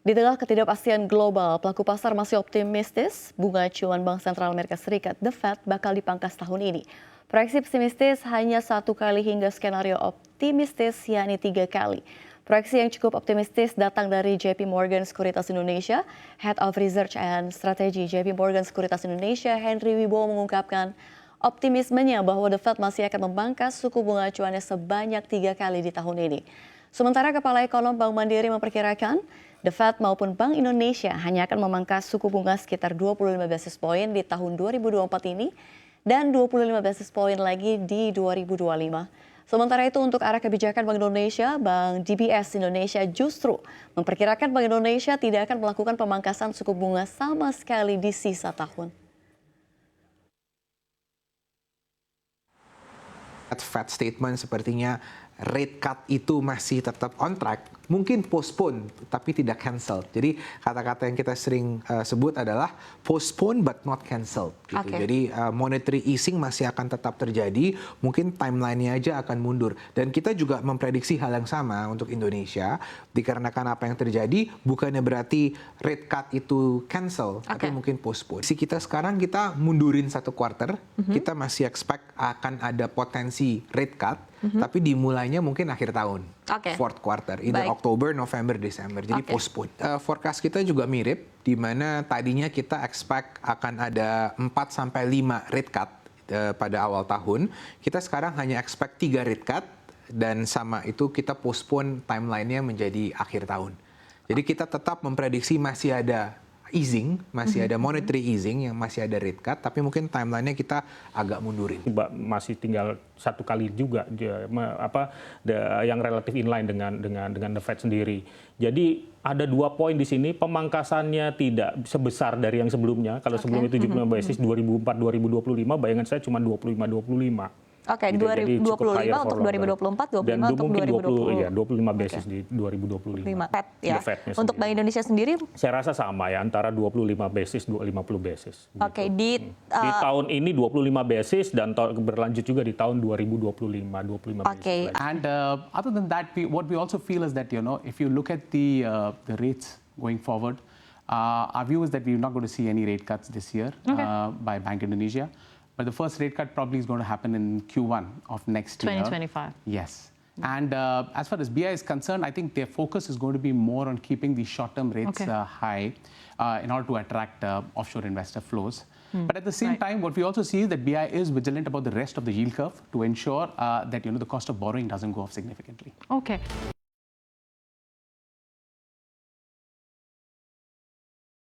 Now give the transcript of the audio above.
Di tengah ketidakpastian global, pelaku pasar masih optimistis bunga acuan Bank Sentral Amerika Serikat, The Fed, bakal dipangkas tahun ini. Proyeksi pesimistis hanya 1 kali hingga skenario optimistis yakni 3 kali. Proyeksi yang cukup optimistis datang dari JP Morgan Sekuritas Indonesia. Head of Research and Strategy JP Morgan Sekuritas Indonesia, Henry Wibowo, mengungkapkan optimismenya bahwa The Fed masih akan memangkas suku bunga acuannya sebanyak 3 kali di tahun ini. Sementara Kepala Ekonom Bank Mandiri memperkirakan The Fed maupun Bank Indonesia hanya akan memangkas suku bunga sekitar 25 basis point di tahun 2024 ini dan 25 basis point lagi di 2025. Sementara itu untuk arah kebijakan Bank Indonesia, Bank DBS Indonesia justru memperkirakan Bank Indonesia tidak akan melakukan pemangkasan suku bunga sama sekali di sisa tahun. Fed statement sepertinya rate cut itu masih tetap on track, mungkin postpone tapi tidak cancel. Jadi kata-kata yang kita sering sebut adalah postpone but not cancel. Gitu. Okay. Jadi monetary easing masih akan tetap terjadi, mungkin timeline-nya aja akan mundur. Dan kita juga memprediksi hal yang sama untuk Indonesia, dikarenakan apa yang terjadi bukannya berarti rate cut itu cancel, tapi mungkin postpone. Si kita sekarang kita mundurin 1 quarter, kita masih expect akan ada potensi rate cut, tapi dimulainya mungkin akhir tahun, fourth quarter, either Oktober, November, Desember. Jadi postpone. Forecast kita juga mirip, di mana tadinya kita expect akan ada 4-5 rate cut pada awal tahun. Kita sekarang hanya expect 3 rate cut, dan sama itu kita postpone timeline-nya menjadi akhir tahun. Jadi kita tetap memprediksi masih ada easing, masih ada monetary easing, yang masih ada rate cut, tapi mungkin timeline-nya kita agak mundurin. Masih tinggal 1 kali juga yang relatif inline dengan The Fed sendiri. Jadi ada 2 poin di sini, pemangkasannya tidak sebesar dari yang sebelumnya. Kalau sebelum itu 75 basis 2004-2025, bayangan saya cuma 25-25. Oke, 2025 untuk 2024, 25 untuk 2020. Iya, 25 basis di 2025. Fed, ya. Untuk Bank Indonesia sendiri? Saya rasa sama ya, antara 25 basis, 50 basis. Oke, di tahun ini 25 basis dan berlanjut juga di tahun 2025, 25 basis. And other than that, what we also feel is that, if you look at the rates going forward, our view is that we're not going to see any rate cuts this year by Bank Indonesia. But the first rate cut probably is going to happen in Q1 of next year. 2025. Yes. And as far as BI is concerned, I think their focus is going to be more on keeping the short-term rates high in order to attract offshore investor flows. But at the same time, what we also see is that BI is vigilant about the rest of the yield curve to ensure that the cost of borrowing doesn't go up significantly. Okay.